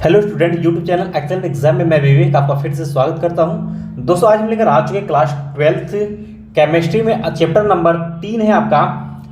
Hello student, YouTube channel excellent exam में मैं विवेक आपका फिर से स्वागत करता हूं। दोस्तों, आज हम लेकर आ चुके क्लास 12th केमिस्ट्री में चैप्टर नंबर 3 है आपका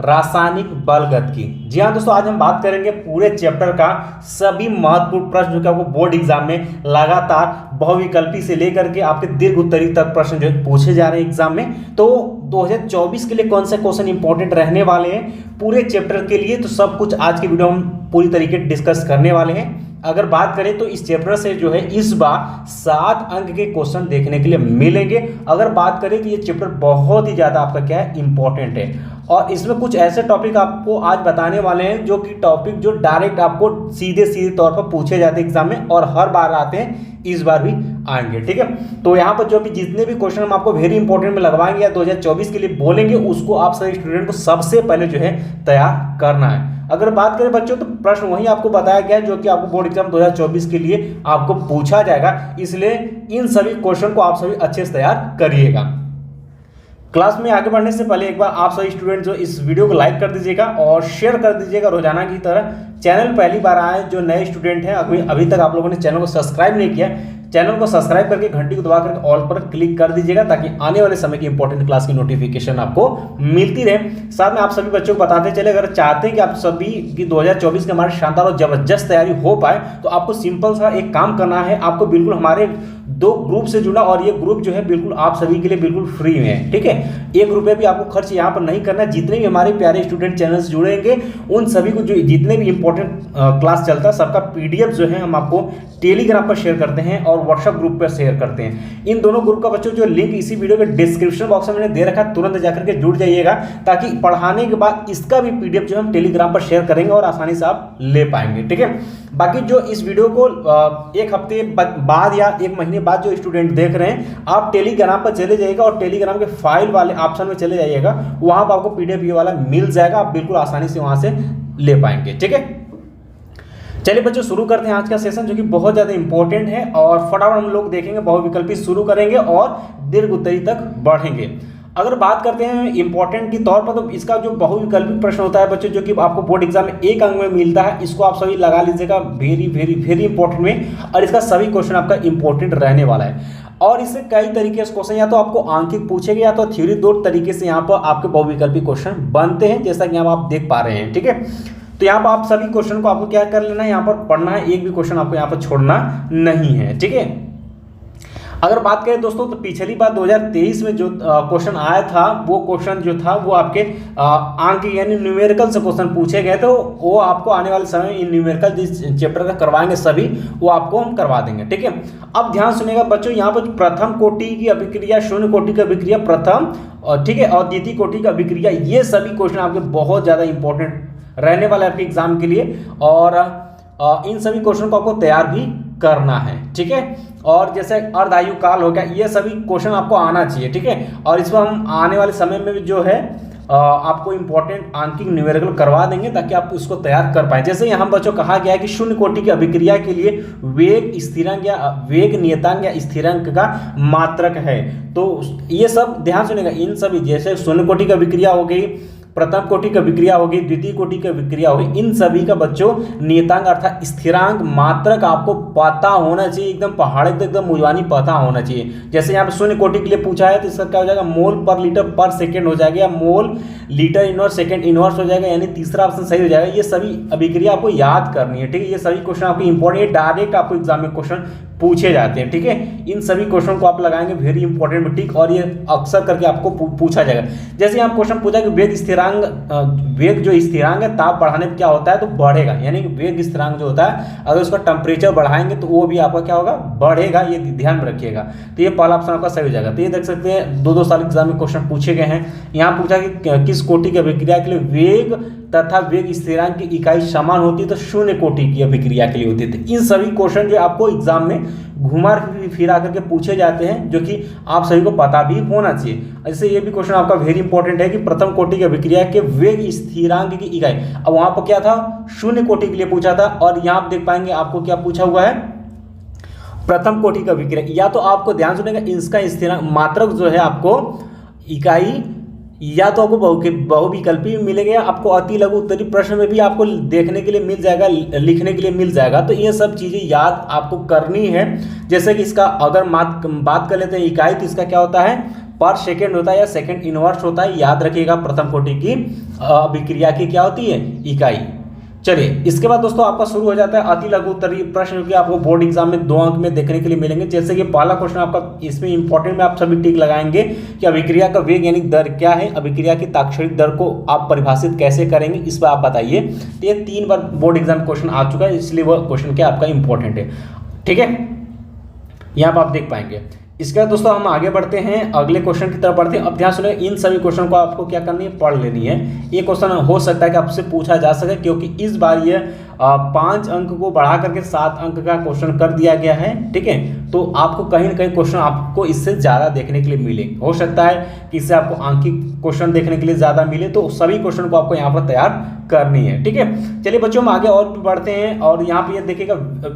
रासायनिक बलगतिकी। जी हाँ दोस्तों, आज हम बात करेंगे पूरे चैप्टर का सभी महत्वपूर्ण प्रश्न जो कि आपको बोर्ड एग्जाम में लगातार बहुविकल्पी से लेकर के आपके दीर्घ उत्तरी तक प्रश्न जो है पूछे जा रहे हैं एग्जाम में। तो 2024 के लिए कौन से क्वेश्चन इंपॉर्टेंट रहने वाले हैं पूरे चैप्टर के लिए, तो सब कुछ आज की वीडियो हम पूरी तरीके डिस्कस करने वाले हैं। अगर बात करें तो इस चैप्टर से जो है इस बार 7 अंक के क्वेश्चन देखने के लिए मिलेंगे। अगर बात करें तो ये चैप्टर बहुत ही ज़्यादा आपका क्या है इंपॉर्टेंट है, और इसमें कुछ ऐसे टॉपिक आपको आज बताने वाले हैं जो कि टॉपिक जो डायरेक्ट आपको सीधे तौर पर पूछे जाते हैं एग्जाम में, और हर बार आते हैं, इस बार भी आएंगे। ठीक है, तो यहाँ पर जो भी जितने भी क्वेश्चन हम आपको वेरी इंपॉर्टेंट में लगवाएंगे या 2024 के लिए बोलेंगे, उसको आप सभी स्टूडेंट को सबसे पहले जो है तैयार करना है। अगर बात करें बच्चों, तो प्रश्न वही आपको बताया गया है जो कि आपको बोर्ड एग्जाम 2024 के लिए आपको पूछा जाएगा, इसलिए इन सभी क्वेश्चन को आप सभी अच्छे से तैयार करिएगा। क्लास में आगे बढ़ने से पहले एक बार आप सभी स्टूडेंट जो इस वीडियो को लाइक कर दीजिएगा और शेयर कर दीजिएगा रोजाना की तरह। चैनल पहली बार आए जो नए स्टूडेंट हैं, अभी तक आप लोगों ने चैनल को सब्सक्राइब नहीं किया, चैनल को सब्सक्राइब करके घंटी को दबा करके ऑल पर क्लिक कर दीजिएगा, ताकि आने वाले समय की इंपॉर्टेंट क्लास की नोटिफिकेशन आपको मिलती रहे। साथ में आप सभी बच्चों को बताते चले, अगर चाहते हैं कि आप सभी की 2024 के हमारे शानदार और जबरदस्त तैयारी हो पाए, तो आपको सिंपल सा एक काम करना है। आपको बिल्कुल हमारे 2 ग्रुप से जुड़ा, और ये ग्रुप जो है बिल्कुल आप सभी के लिए बिल्कुल फ्री में है। ठीक है, 1 रुपये भी आपको खर्च यहाँ पर नहीं करना है। जितने भी हमारे प्यारे स्टूडेंट चैनल से जुड़ेंगे, उन सभी को जो जितने भी इंपॉर्टेंट क्लास चलता है, सबका PDF जो है हम आपको टेलीग्राम पर शेयर करते हैं और व्हाट्सएप ग्रुप पर शेयर करते हैं। इन दोनों ग्रुप का बच्चों जो लिंक इसी वीडियो के डिस्क्रिप्शन बॉक्स में मैंने दे रखा है, तुरंत जाकर के जुड़ जाइएगा, ताकि पढ़ाने के बाद इसका भी PDF जो हम टेलीग्राम पर शेयर करेंगे और आसानी से आप ले पाएंगे। ठीक है, बाकी जो इस वीडियो को 1 हफ्ते बाद या 1 महीने बाद जो स्टूडेंट देख रहे हैं, आप टेलीग्राम पर चले जाइएगा और टेलीग्राम के फाइल वाले ऑप्शन में चले जाइएगा, वहां पर आपको PDF ये वाला मिल जाएगा, आप बिल्कुल आसानी से वहां से ले पाएंगे। ठीक है, चलिए बच्चों शुरू करते हैं आज का सेशन, जो कि बहुत ज़्यादा इंपॉर्टेंट है, और फटाफट हम लोग देखेंगे, बहुविकल्पी शुरू करेंगे और दीर्घ उत्तरी तक बढ़ेंगे। अगर बात करते हैं इंपॉर्टेंट के तौर पर, तो इसका जो बहुविकल्पी प्रश्न होता है बच्चों, जो कि आपको बोर्ड एग्जाम में 1 अंक में मिलता है, इसको आप सभी लगा लीजिएगा वेरी वेरी वेरी इंपॉर्टेंट में, और इसका सभी क्वेश्चन आपका इंपॉर्टेंट रहने वाला है। और इससे कई तरीके से क्वेश्चन या तो आपको आंकिक पूछेंगे या तो थ्योरी 2 तरीके से यहाँ पर आपके बहुविकल्पी क्वेश्चन बनते हैं, जैसा कि यहाँ आप देख पा रहे हैं। ठीक है, तो यहाँ पर आप सभी क्वेश्चन को आपको क्या कर लेना है, यहाँ पर पढ़ना है, एक भी क्वेश्चन आपको यहाँ पर छोड़ना नहीं है। ठीक है, अगर बात करें दोस्तों, तो पिछली बार 2023 में जो क्वेश्चन आया था, वो क्वेश्चन जो था वो आपके अंक यानी न्यूमेरिकल से क्वेश्चन पूछे गए, तो वो आपको आने वाले समय में इन न्यूमेरिकल जिस चैप्टर का करवाएंगे सभी, वो आपको हम करवा देंगे। ठीक है, अब ध्यान सुनिएगा बच्चों, यहाँ पर प्रथम कोटि की अभिक्रिया, शून्य कोटि की अभिक्रिया प्रथम, और ठीक है, और द्वितीय कोटि की अभिक्रिया, ये सभी क्वेश्चन आपके बहुत ज़्यादा इंपॉर्टेंट रहने वाला है आपके एग्जाम के लिए, और इन सभी क्वेश्चन को आपको तैयार भी करना है। ठीक है, और जैसे अर्धायु काल हो गया, ये सभी क्वेश्चन आपको आना चाहिए। ठीक है, और इसमें हम आने वाले समय में भी जो है आपको इंपॉर्टेंट आंकिक न्यूमेरिकल करवा देंगे, ताकि आप उसको तैयार कर पाएं। जैसे यहाँ बच्चों कहा गया है कि शून्य कोटि की अभिक्रिया के लिए वेग स्थिरांक या वेग नियतांक या स्थिरांक का मात्रक है, तो ये सब ध्यान सुनिएगा। इन सभी जैसे शून्य कोटि की अभिक्रिया हो गई, प्रथम कोटि की अभिक्रिया होगी, द्वितीय कोटि की अभिक्रिया होगी, इन सभी का बच्चों नियतांक अर्थात स्थिरांक मात्रक आपको पता होना चाहिए, एकदम पहाड़ एकदम मुजवानी पता होना चाहिए। जैसे यहाँ पे शून्य कोटि के लिए पूछा है, तो इसका क्या हो जाएगा, मोल पर लीटर पर सेकेंड हो जाएगा, या mole litre inverse second inverse हो जाएगा, यानी तीसरा ऑप्शन सही हो जाएगा। ये सभी अभिक्रिया आपको याद करनी है। ठीक है, ये सभी क्वेश्चन आपके इंपॉर्टेंट, डायरेक्ट आपको एग्जाम में क्वेश्चन पूछे जाते हैं। ठीक है, इन सभी क्वेश्चन को आप लगाएंगे वेरी इंपॉर्टेंट में, ठीक, और ये अक्सर करके आपको पूछा जाएगा। जैसे यहाँ क्वेश्चन पूछा कि वेग जो स्थिरांक है, ताप बढ़ाने पर क्या होता है, तो बढ़ेगा, यानी कि वेग स्थिरांक जो होता है, अगर उसका टेम्परेचर बढ़ाएंगे तो वो भी आपका क्या होगा, बढ़ेगा, ये ध्यान में रखिएगा। तो ये पहला ऑप्शन आपका सही हो जाएगा। तो ये देख सकते हैं 2-2 साल एग्जाम में क्वेश्चन पूछे गए हैं। यहाँ पूछा कि किस कोटि की अभिक्रिया के लिए वेग तथा वेग स्थिरांक की इकाई समान होती है, तो शून्य कोटि की अभिक्रिया के लिए होती है। इन सभी क्वेश्चन जो आपको एग्जाम में घुमा फिरा करके पूछे जाते हैं, जो कि आप सभी को पता भी होना चाहिए। जैसे ये भी क्वेश्चन आपका वेरी इंपॉर्टेंट है कि प्रथम कोटि की अभिक्रिया के वेग स्थिरांक की इकाई, अब वहां पर क्या था, शून्य कोटि के लिए पूछा था, और यहाँ आप देख पाएंगे आपको क्या पूछा हुआ है, प्रथम कोटि का अभिक्रिया। या तो आपको ध्यान सुनेगा, इसका स्थिरांक मात्रक जो है आपको इकाई या तो आपको बहुविकल्पी मिलेगा, आपको अति लघु उत्तरीय प्रश्न में भी आपको देखने के लिए मिल जाएगा, लिखने के लिए मिल जाएगा। तो ये सब चीज़ें याद आपको करनी है। जैसे कि इसका अगर बात कर लेते हैं इकाई, तो इसका क्या होता है, पर सेकेंड होता है या सेकेंड इनवर्स होता है। याद रखिएगा प्रथम कोटि की अभिक्रिया की क्या होती है, इकाई। चलिए इसके बाद दोस्तों आपका शुरू हो जाता है अति लघु उत्तरीय प्रश्न, जो आपको बोर्ड एग्जाम में 2 अंक में देखने के लिए मिलेंगे। जैसे कि पहला क्वेश्चन आपका इसमें इंपॉर्टेंट में आप सभी टिक लगाएंगे कि अभिक्रिया का वेग यानी दर क्या है, अभिक्रिया की ताक्षणिक दर को आप परिभाषित कैसे करेंगे, इस पर आप बताइए। तो ये 3 बार बोर्ड एग्जाम क्वेश्चन आ चुका है, इसलिए वह क्वेश्चन क्या आपका इंपॉर्टेंट है। ठीक है, यहाँ पर आप देख पाएंगे। इसके बाद दोस्तों हम आगे बढ़ते हैं, अगले क्वेश्चन की तरफ बढ़ते हैं। अब ध्यान सुनिए, इन सभी क्वेश्चन को आपको क्या करनी है, पढ़ लेनी है। ये क्वेश्चन हो सकता है कि आपसे पूछा जा सके, क्योंकि इस बार ये 5 अंक को बढ़ा करके 7 अंक का क्वेश्चन कर दिया गया है। ठीक है, तो आपको कहीं ना कहीं क्वेश्चन आपको इससे ज़्यादा देखने के लिए मिले। हो सकता है कि इससे आपको आंकिक क्वेश्चन देखने के लिए ज़्यादा मिले, तो सभी क्वेश्चन को आपको यहाँ पर तैयार करनी है। ठीक है, चलिए बच्चों हम आगे और भी बढ़ते हैं। और यहाँ पे ये देखिएगा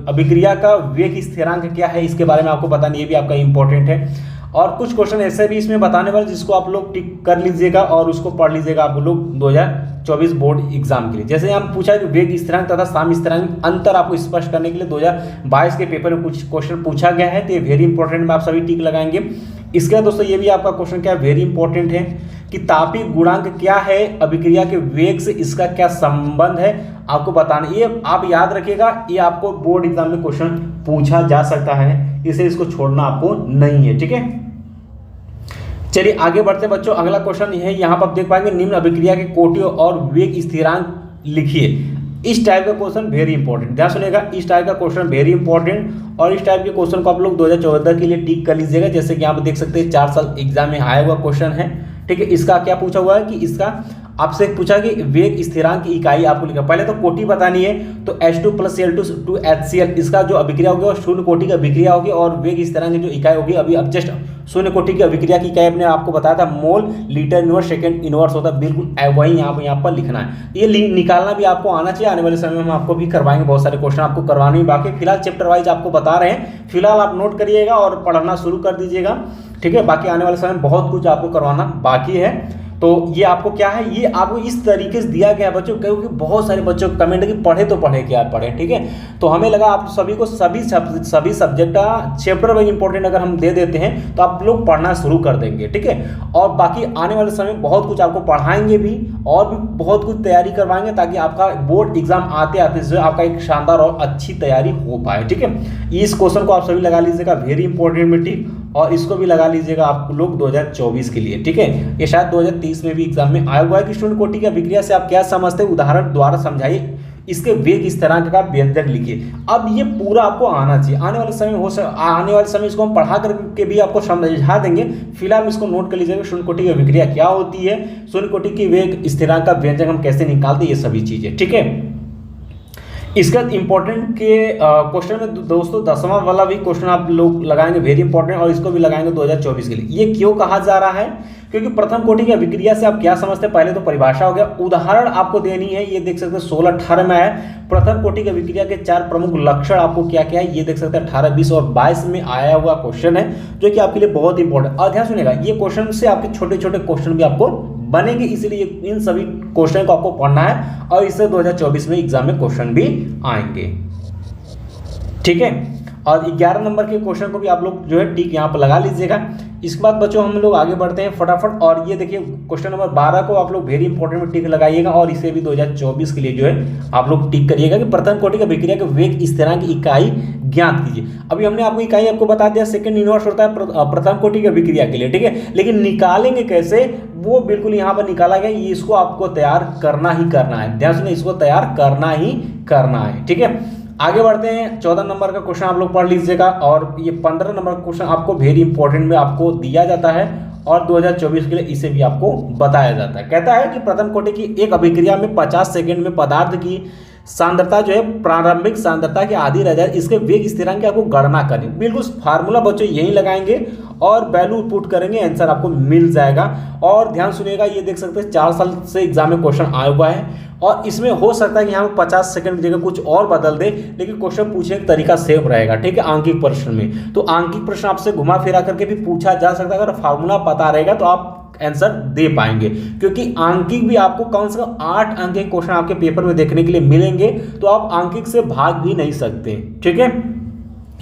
अभिक्रिया का वेग स्थिरांक क्या है, इसके बारे में आपको बताना, ये भी आपका इंपॉर्टेंट है। और कुछ क्वेश्चन ऐसे भी इसमें बताने वाले जिसको आप लोग टिक कर लीजिएगा और उसको पढ़ लीजिएगा आप लोग 2024 बोर्ड एग्जाम के लिए। जैसे यहाँ पूछा है कि वेग स्थिरांक तथा साम्य स्थिरांक अंतर आपको स्पष्ट करने के लिए 2022 के पेपर में कुछ क्वेश्चन पूछा गया है, तो ये वेरी इंपॉर्टेंट में आप सभी टिक लगाएंगे। इसके बाद दोस्तों ये भी आपका क्वेश्चन क्या वेरी इंपॉर्टेंट है कि तापीय गुणांक क्या है, अभिक्रिया के वेग से इसका क्या संबंध है, आपको बताना। ये आप याद रखिएगा, ये आपको बोर्ड एग्जाम में क्वेश्चन पूछा जा सकता है, इसे इसको छोड़ना आपको नहीं है। ठीक है, चलिए आगे बढ़ते बच्चों। अगला क्वेश्चन है, यहाँ पर आप देख पाएंगे निम्न अभिक्रिया के कोटि और वेग स्थिरांक लिखिए। इस टाइप का क्वेश्चन वेरी इंपॉर्टेंट, ध्यान सुनिएगा, इस टाइप का क्वेश्चन वेरी इंपॉर्टेंट। और इस टाइप के क्वेश्चन को आप लोग 2014 के लिए टिक कर लीजिएगा। जैसे कि यहाँ पर देख सकते हैं 4 साल एग्जाम में आया हुआ क्वेश्चन है। ठीक है, इसका क्या पूछा हुआ है कि इसका आपसे पूछा कि वेग स्थिरांक की इकाई आपको लिखा, पहले तो कोटि बतानी है। तो H2 + Cl2 to HCl, इसका जो अभिक्रिया होगी वो शून्य कोटि की अभिक्रिया होगी, और वेग स्थिरांक की जो इकाई होगी, अभी अब जस्ट शून्य कोटि की अभिक्रिया की इकाई अपने आपको बताया था mole litre inverse second inverse होता है, बिल्कुल वही यहाँ पर लिखना है। ये निकालना भी आपको आना चाहिए, आने वाले समय में हम आपको भी करवाएंगे, बहुत सारे क्वेश्चन आपको करवाने में बाकी। फिलहाल चैप्टर वाइज आपको बता रहे हैं, फिलहाल आप नोट करिएगा और पढ़ना शुरू कर दीजिएगा। ठीक है, बाकी आने वाले समय में बहुत कुछ आपको करवाना बाकी है। तो ये आपको क्या है, ये आपको इस तरीके से दिया गया है बच्चों, क्योंकि बहुत सारे बच्चों को कमेंट है कि पढ़े तो पढ़े क्या पढ़े। ठीक है, तो हमें लगा आप सभी को सभी सब्जेक्ट का चैप्टर वाइज इंपॉर्टेंट अगर हम दे देते हैं तो आप लोग पढ़ना शुरू कर देंगे। ठीक है, और बाकी आने वाले समय में बहुत कुछ आपको पढ़ाएंगे भी और भी बहुत कुछ तैयारी करवाएंगे, ताकि आपका बोर्ड एग्जाम आते आते जो आपका एक शानदार और अच्छी तैयारी हो पाए। ठीक है, इस क्वेश्चन को आप सभी लगा लीजिएगा, वेरी इंपॉर्टेंट में टिक, और इसको भी लगा लीजिएगा आप लोग 2024 के लिए। ठीक है, ये शायद 2030 में भी एग्जाम में आया हुआ है कि शून्य कोटि की अभिक्रिया से आप क्या समझते हैं, उदाहरण द्वारा समझाइए, इसके वेग स्थिरांक का व्यंजक लिखिए। अब ये पूरा आपको आना चाहिए, आने वाले समय इसको हम पढ़ा करके भी आपको समझा देंगे। फिलहाल इसको नोट कर लीजिएगा, शून्य कोटि की अभिक्रिया क्या होती है, शून्य कोटि की वेग स्थिरांक का व्यंजक हम कैसे निकालते हैं, ये सभी चीजें। ठीक है, इसका इंपॉर्टेंट के क्वेश्चन में दोस्तों 10वां वाला भी क्वेश्चन आप लोग लगाएंगे, वेरी इंपॉर्टेंट, और इसको भी लगाएंगे 2024 के लिए। ये क्यों कहा जा रहा है, क्योंकि प्रथम कोटि की अभिक्रिया से आप क्या समझते हैं, पहले तो परिभाषा हो गया, उदाहरण आपको देनी है। ये देख सकते हैं 16-18 में है, प्रथम कोटि की अभिक्रिया के 4 प्रमुख लक्षण आपको क्या क्या है, ये देख सकते हैं 18, 20 और 22 में आया हुआ क्वेश्चन है, जो कि आपके लिए बहुत इंपॉर्टेंट। और ध्यान सुनिएगा, ये क्वेश्चन से आपके छोटे छोटे क्वेश्चन भी आपको बनेंगे, इसलिए इन सभी क्वेश्चन को आपको पढ़ना है, और इससे 2024 में एग्जाम में क्वेश्चन भी आएंगे। ठीक है, और 11 नंबर के क्वेश्चन को भी आप लोग जो है टिक यहाँ पर लगा लीजिएगा। इसके बाद बच्चों हम लोग आगे बढ़ते हैं फटाफट, और ये देखिए क्वेश्चन नंबर 12 को आप लोग वेरी इंपॉर्टेंट में टिक लगाइएगा, और इसे भी 2024 के लिए जो है आप लोग टिक करिएगा कि प्रथम कोटि की अभिक्रिया के वेग स्थिरांक की इकाई ज्ञात कीजिए। अभी हमने आपको इकाई आपको बता दिया, सेकंड इनवर्स होता है प्रथम कोटि की अभिक्रिया के लिए। ठीक है, लेकिन निकालेंगे कैसे, वो बिल्कुल यहाँ पर निकाला गया, ये इसको आपको तैयार करना ही करना है, ध्यान सुनिए, इसको तैयार करना ही करना है। ठीक है, आगे बढ़ते हैं, 14 नंबर का क्वेश्चन आप लोग पढ़ लीजिएगा, और ये 15 नंबर का क्वेश्चन आपको वेरी इंपॉर्टेंट में आपको दिया जाता है, और 2024 के लिए इसे भी आपको बताया जाता है। कहता है कि प्रथम कोटि की एक अभिक्रिया में 50 सेकंड में पदार्थ की सांद्रता जो है प्रारंभिक सांद्रता के आधी रह जाए, इसके वेग स्थिरांक की आपको गणना करनी। बिल्कुल फार्मूला बच्चों यही लगाएंगे और वैल्यू पुट करेंगे, आंसर आपको मिल जाएगा। और ध्यान सुनिएगा, ये देख सकते हैं 4 साल से एग्जाम में क्वेश्चन आया हुआ है, और इसमें हो सकता है कि यहाँ 50 सेकंड की जगह कुछ और बदल दे, लेकिन क्वेश्चन पूछने का तरीका सेम रहेगा। ठीक है, आंकिक प्रश्न में तो आंकिक प्रश्न आपसे घुमा फिरा करके भी पूछा जा सकता है, अगर फार्मूला पता रहेगा तो आप आंसर दे पाएंगे, क्योंकि आंकिक भी आपको कम से कम 8 अंक के क्वेश्चन आपके पेपर में देखने के लिए मिलेंगे, तो आप आंकिक से भाग भी नहीं सकते। ठीक है,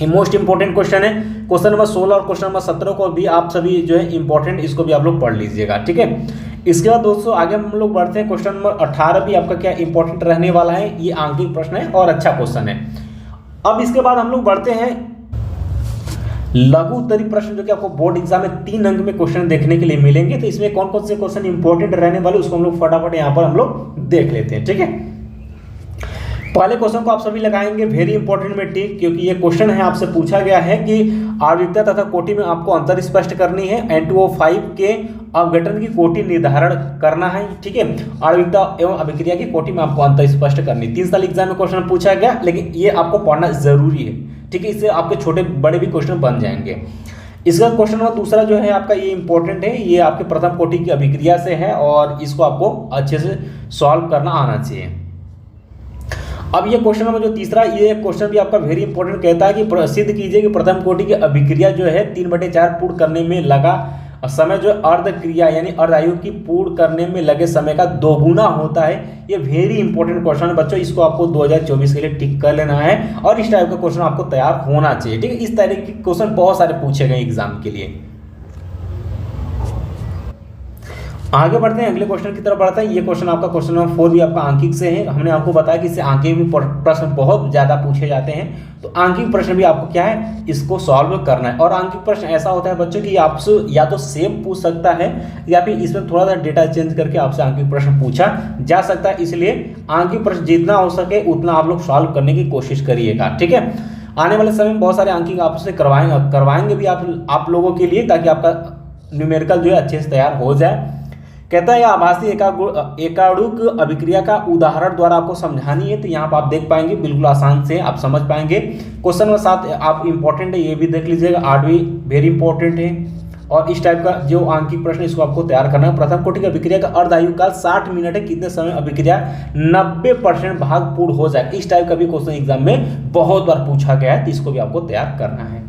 ये मोस्ट इंपॉर्टेंट क्वेश्चन है। क्वेश्चन नंबर 16 और क्वेश्चन नंबर 17 को भी आप सभी जो है इंपॉर्टेंट, इसको भी आप लोग पढ़ लीजिएगा। ठीक है, इसके बाद दोस्तों आगे हम लोग बढ़ते हैं। क्वेश्चन नंबर 18 भी आपका क्या इंपॉर्टेंट रहने वाला है, ये आंकिक प्रश्न है और अच्छा क्वेश्चन है। अब इसके बाद हम लोग बढ़ते हैं लघु उत्तरीय प्रश्न, जो कि आपको बोर्ड एग्जाम में 3 अंक में क्वेश्चन देखने के लिए मिलेंगे। तो इसमें कौन कौन से क्वेश्चन इंपॉर्टेंट रहने वाले उसको हम लोग फटाफट यहाँ पर हम लोग देख लेते हैं। ठीक है, पहले क्वेश्चन को आप सभी लगाएंगे वेरी इंपॉर्टेंट में टिक, क्योंकि ये क्वेश्चन है आपसे पूछा गया है कि आवृत्ति तथा कोटि में आपको अंतर स्पष्ट करनी है। N2O5 के अपघटन की कोटि निर्धारण करना है। ठीक है, आवृत्ति एवं अभिक्रिया की कोटि में आपको अंतर स्पष्ट करनी। 3 साल एग्जाम में क्वेश्चन पूछा गया, लेकिन ये आपको पढ़ना जरूरी है। ठीक है, इससे आपके छोटे बड़े भी क्वेश्चन बन जाएंगे। इसका क्वेश्चन नंबर दूसरा जो है आपका ये इंपॉर्टेंट है, ये आपके प्रथम कोटि की अभिक्रिया से है और इसको आपको अच्छे से सॉल्व करना आना चाहिए। अब ये क्वेश्चन नंबर जो तीसरा, ये क्वेश्चन भी आपका वेरी इंपॉर्टेंट कहता है कि सिद्ध कीजिए कि प्रथम कोटि की अभिक्रिया जो है 3/4 पूर्ण करने में लगा समय जो अर्ध क्रिया यानी अर्धायु की पूर्ण करने में लगे समय का 2 गुना होता है। ये वेरी इंपॉर्टेंट क्वेश्चन है बच्चों, इसको आपको 2024 के लिए टिक कर लेना है और इस टाइप का क्वेश्चन आपको तैयार होना चाहिए। ठीक है, इस तरह के क्वेश्चन बहुत सारे पूछे गए एग्जाम के लिए। आगे बढ़ते हैं, अगले क्वेश्चन की तरफ बढ़ते हैं। ये क्वेश्चन आपका क्वेश्चन नंबर 4 भी आपका आंकिक से है। हमने आपको बताया कि इससे आंकिक भी प्रश्न बहुत ज्यादा पूछे जाते हैं, तो आंकिक प्रश्न भी आपको क्या है, इसको सॉल्व करना है। और आंकिक प्रश्न ऐसा होता है बच्चों कि आपसे या तो सेम पूछ सकता है या फिर इसमें थोड़ा सा डेटा चेंज करके आपसे आंकिक प्रश्न पूछा जा सकता है। इसलिए आंकिक प्रश्न जितना हो सके उतना आप लोग सॉल्व करने की कोशिश करिएगा। ठीक है, आने वाले समय में बहुत सारे आंकिक आपसे करवाएंगे भी आप लोगों के लिए, ताकि आपका न्यूमेरिकल जो है अच्छे से तैयार हो जाए। कहता है आभासी एकाणुक अभिक्रिया का उदाहरण द्वारा आपको समझानी है, तो यहाँ पर आप देख पाएंगे बिल्कुल आसान से आप समझ पाएंगे। क्वेश्चन नंबर 7 आप इंपॉर्टेंट है, ये भी देख लीजिएगा। 8वीं वेरी इंपॉर्टेंट है और इस टाइप का जो आंकिक प्रश्न इसको आपको तैयार करना है। प्रथम कोटि की अभिक्रिया का अर्धायु काल 60 मिनट है, कितने समय अभिक्रिया 90% भाग पूर्ण हो जाए। इस टाइप का भी क्वेश्चन एग्जाम में बहुत बार पूछा गया है, तो इसको भी आपको तैयार करना है।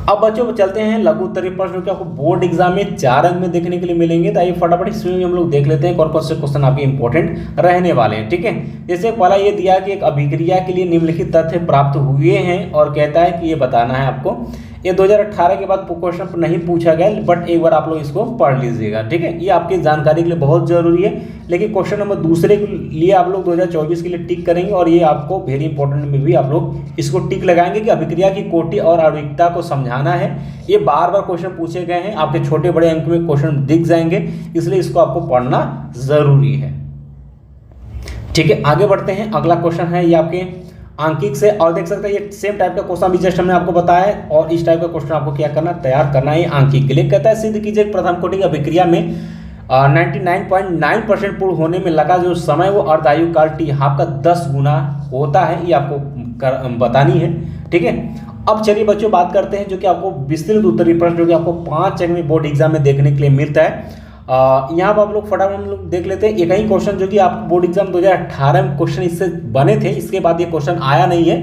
अब बच्चों चलते हैं लघु उत्तरीय प्रश्न, जो आपको बोर्ड एग्जाम में 4 अंक में देखने के लिए मिलेंगे। तो आइए फटाफट इसमें भी हम लोग देख लेते हैं कौन कौन से क्वेश्चन आपके इंपॉर्टेंट रहने वाले हैं। ठीक है, जैसे पहला ये दिया कि एक अभिक्रिया के लिए निम्नलिखित तथ्य प्राप्त हुए हैं और कहता है कि ये बताना है आपको। ये 2018 के बाद क्वेश्चन नहीं पूछा गया, बट एक बार आप लोग इसको पढ़ लीजिएगा। ठीक है, ये आपकी जानकारी के लिए बहुत जरूरी है। लेकिन क्वेश्चन नंबर दूसरे के लिए आप लोग 2024 के लिए टिक करेंगे और ये आपको वेरी इंपॉर्टेंट में भी आप लोग इसको टिक लगाएंगे कि अभिक्रिया की कोटि और आवृत्तिता को समझाना है। ये बार बार क्वेश्चन पूछे गए हैं, आपके छोटे बड़े अंक में क्वेश्चन दिख जाएंगे, इसलिए इसको आपको पढ़ना जरूरी है। ठीक है, आगे बढ़ते हैं। अगला क्वेश्चन है ये आपके आंकिक से, और देख सकते हैं ये सेम टाइप का क्वेश्चन भी जस्ट हमने आपको बताया है, और इस टाइप का क्वेश्चन आपको क्या करना, तैयार करना है आंकिक के लिए। कहता है सिद्ध कीजिए प्रथम कोटि की अभिक्रिया में 99.9% पूर्ण होने में लगा जो समय वो अर्धायु काल टी हाफ का 10 गुना होता है, ये आपको बतानी है। ठीक है, अब चलिए बच्चों बात करते हैं जो कि आपको विस्तृत उत्तरीय प्रश्न जो कि आपको 5 अंक में बोर्ड एग्जाम में देखने के लिए मिलता है। यहाँ पर आप लोग फटाफट हम लोग देख लेते हैं। एक ही क्वेश्चन जो कि आपको बोर्ड एग्जाम 2018 में क्वेश्चन इससे बने थे, इसके बाद ये क्वेश्चन आया नहीं है,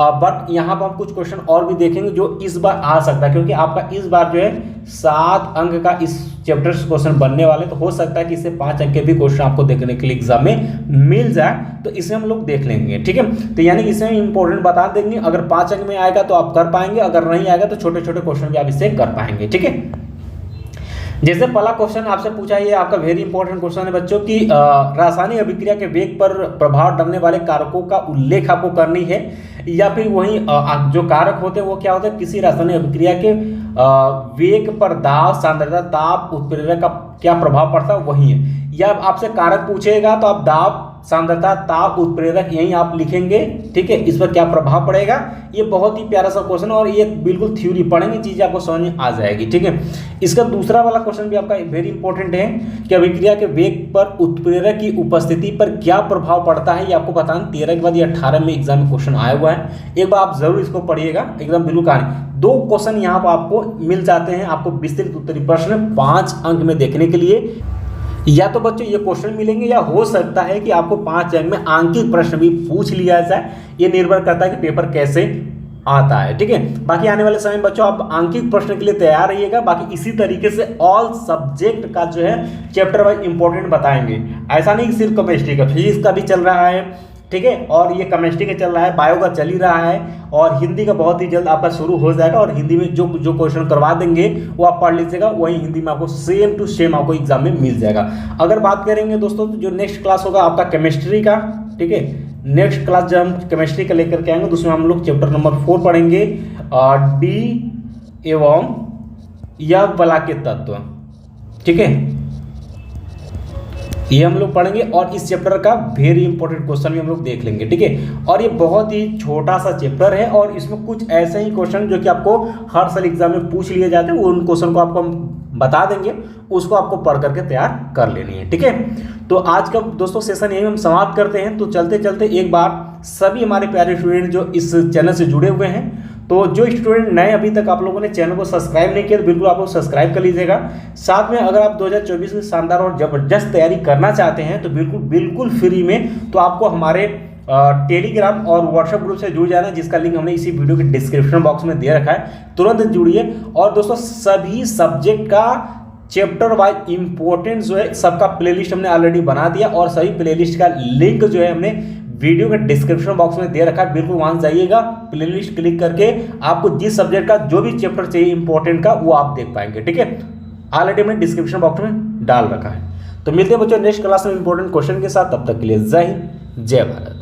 बट यहाँ पर हम कुछ क्वेश्चन और भी देखेंगे जो इस बार आ सकता है, क्योंकि आपका इस बार जो है 7 अंक का इस चैप्टर से क्वेश्चन बनने वाले, तो हो सकता है कि इससे 5 अंक के भी क्वेश्चन आपको देखने के लिए एग्जाम में मिल जाए, तो इसे हम लोग देख लेंगे। ठीक है, तो यानी इसमें इंपॉर्टेंट बता देंगे। अगर 5 अंक में आएगा तो आप कर पाएंगे, अगर नहीं आएगा तो छोटे छोटे क्वेश्चन भी आप इससे कर पाएंगे। ठीक है, जैसे पहला क्वेश्चन आपसे पूछा, ये आपका वेरी इंपॉर्टेंट क्वेश्चन है बच्चों की रासायनिक अभिक्रिया के वेग पर प्रभाव डालने वाले कारकों का उल्लेख आपको करनी है, या फिर वही जो कारक होते हैं वो क्या होते हैं, किसी रासायनिक अभिक्रिया के वेग पर दाब, सांद्रता, ताप, उत्प्रेरक का क्या प्रभाव पड़ता है वही है। या आपसे कारक पूछेगा तो आप दाब, सांद्रता, ताप, उत्प्रेरक यही आप लिखेंगे। ठीक है, इस पर क्या प्रभाव पड़ेगा, ये बहुत ही प्यारा सा क्वेश्चन, और ये बिल्कुल थ्योरी पढ़ेंगे चीजें आपको समझ में आ जाएगी। ठीक है, इसका दूसरा वाला क्वेश्चन भी आपका वेरी इंपॉर्टेंट है कि अभिक्रिया के वेग पर उत्प्रेरक की उपस्थिति पर क्या प्रभाव पड़ता है, ये आपको बताना। 13 के बाद ये 18 में एग्जाम में क्वेश्चन आया हुआ है, एक बार आप जरूर इसको पढ़िएगा, एकदम बिल्कुल कहानी। 2 क्वेश्चन यहाँ पर आपको मिल जाते हैं, आपको विस्तृत उत्तरीय प्रश्न 5 अंक में देखने के लिए। या तो बच्चों ये क्वेश्चन मिलेंगे, या हो सकता है कि आपको 5 अंक में आंकिक प्रश्न भी पूछ लिया जाए, ये निर्भर करता है कि पेपर कैसे आता है। ठीक है, बाकी आने वाले समय में बच्चों आप आंकिक प्रश्न के लिए तैयार रहिएगा। बाकी इसी तरीके से ऑल सब्जेक्ट का जो है चैप्टर वाइज इंपॉर्टेंट बताएंगे। ऐसा नहीं कि सिर्फ केमिस्ट्री का, फिजिक्स का भी चल रहा है, ठीक है, और ये केमिस्ट्री का चल रहा है, बायो का चल ही रहा है, और हिंदी का बहुत ही जल्द आपका शुरू हो जाएगा। और हिंदी में जो जो क्वेश्चन करवा देंगे वो आप पढ़ लीजिएगा, वही हिंदी में आपको सेम टू सेम आपको एग्जाम में मिल जाएगा। अगर बात करेंगे दोस्तों तो जो नेक्स्ट क्लास होगा आपका केमिस्ट्री का, ठीक है, नेक्स्ट क्लास जब हम केमिस्ट्री का लेकर के आएंगे तो उसमें हम लोग चैप्टर नंबर 4 पढ़ेंगे, डी एवं यह बला के तत्व, ठीक है, ये हम लोग पढ़ेंगे। और इस चैप्टर का वेरी इंपॉर्टेंट क्वेश्चन भी हम लोग देख लेंगे, ठीक है। और ये बहुत ही छोटा सा चैप्टर है और इसमें कुछ ऐसे ही क्वेश्चन जो कि आपको हर साल एग्जाम में पूछ लिए जाते हैं, उन क्वेश्चन को आपको हम बता देंगे, उसको आपको पढ़ करके तैयार कर लेनी है, ठीक है। तो आज का दोस्तों सेशन यही हम समाप्त करते हैं। तो चलते चलते एक बार सभी हमारे प्यारे स्टूडेंट जो इस चैनल से जुड़े हुए हैं, तो जो स्टूडेंट नए अभी तक आप लोगों ने चैनल को सब्सक्राइब नहीं किया तो बिल्कुल आप लोग सब्सक्राइब कर लीजिएगा। साथ में अगर आप 2024 की शानदार और जबरदस्त तैयारी करना चाहते हैं तो बिल्कुल फ्री में तो आपको हमारे टेलीग्राम और व्हाट्सएप ग्रुप से जुड़ जाना, जिसका लिंक हमने इसी वीडियो के डिस्क्रिप्शन बॉक्स में दे रखा है, तुरंत जुड़िए। और दोस्तों सभी सब्जेक्ट का चैप्टर वाइज इंपॉर्टेंस जो है सबका प्लेलिस्ट हमने ऑलरेडी बना दिया और सभी प्लेलिस्ट का लिंक जो है हमने वीडियो के डिस्क्रिप्शन बॉक्स में दे रखा है, बिल्कुल वहां जाइएगा, प्लेलिस्ट क्लिक करके आपको जिस सब्जेक्ट का जो भी चैप्टर चाहिए इंपॉर्टेंट का वो आप देख पाएंगे, ठीक है। ऑलरेडी हमने डिस्क्रिप्शन बॉक्स में डाल रखा है। तो मिलते हैं बच्चों नेक्स्ट क्लास में इंपॉर्टेंट क्वेश्चन के साथ, तब तक के लिए जय हिंद जय भारत।